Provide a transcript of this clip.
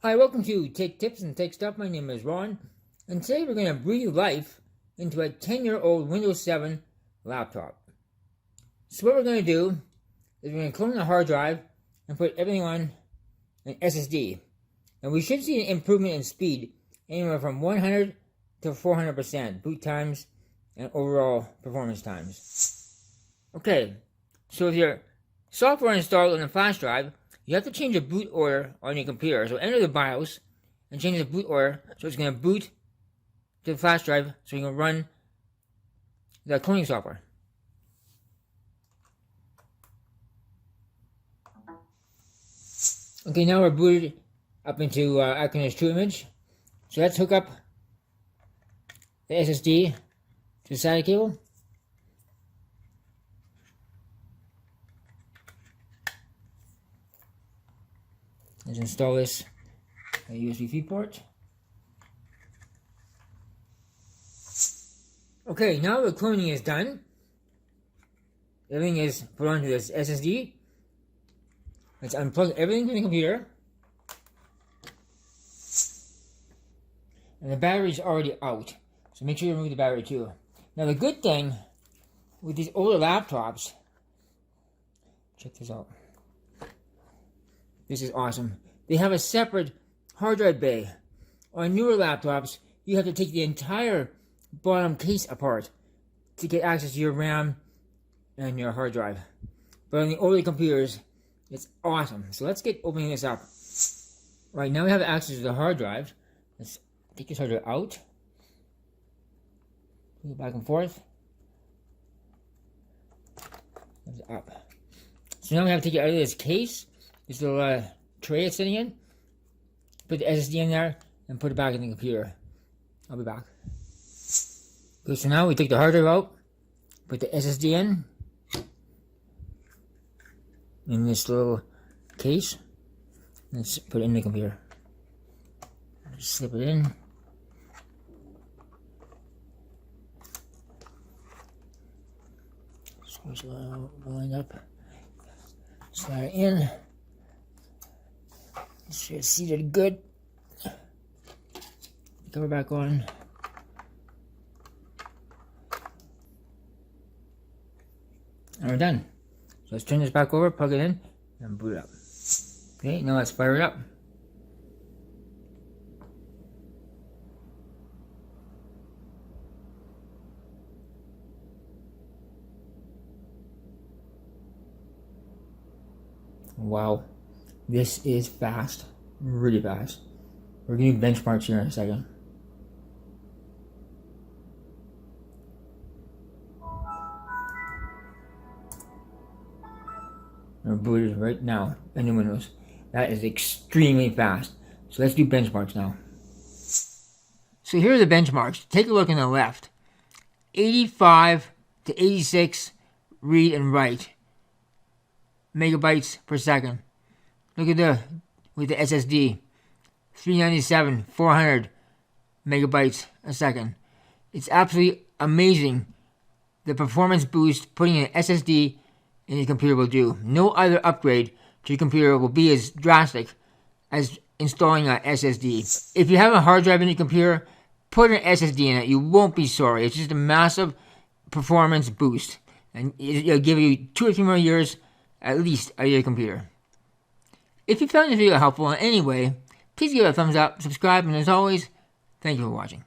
Hi, welcome to Take Tips and Take Stuff. My name is Ron, and today we're going to breathe life into a 10-year-old Windows 7 laptop. So what we're going to do is we're going to clone the hard drive and put everything on an SSD. And we should see an improvement in speed anywhere from 100 to 400% boot times and overall performance times. Okay, so if your software installed on a flash drive, you have to change the boot order on your computer. So enter the BIOS and change the boot order so it's going to boot to the flash drive so you can run the cloning software. Okay, now we're booted up into Acronis True Image. So let's hook up the SSD to the SATA cable. Let's install this USB-C port. Okay, now the cloning is done. Everything is put onto this SSD. Let's unplug everything from the computer. And the battery's already out, so make sure you remove the battery too. Now the good thing with these older laptops, check this out. This is awesome. They have a separate hard drive bay. On newer laptops, you have to take the entire bottom case apart to get access to your RAM and your hard drive. But on the older computers, it's awesome. So let's get opening this up. Right now we have access to the hard drive. Let's take this hard drive out. Move it back and forth. Move it up. So now we have to take it out of this case. This little tray it's sitting in. Put the SSD in there and put it back in the computer. I'll be back. Okay, so now we take the hard drive out, put the SSD in this little case. Let's put it in the computer. Just slip it in. Squeeze it line up. Slide it in. Make sure it's seated good. Cover back on. And we're done. So let's turn this back over, plug it in, and boot it up. Okay, now let's fire it up. Wow, this is fast, really fast. We're going to do benchmarks here in a second. We're booted right now in the Windows. That is extremely fast. So let's do benchmarks now. So here are the benchmarks. Take a look on the left. 85 to 86 read and write megabytes per second. Look at with the SSD. 397, 400 megabytes a second. It's absolutely amazing the performance boost putting an SSD in your computer will do. No other upgrade to your computer will be as drastic as installing an SSD. If you have a hard drive in your computer, put an SSD in it. You won't be sorry. It's just a massive performance boost. And it'll give you 2 or 3 more years at least out of your computer. If you found this video helpful in any way, please give it a thumbs up, subscribe, and as always, thank you for watching.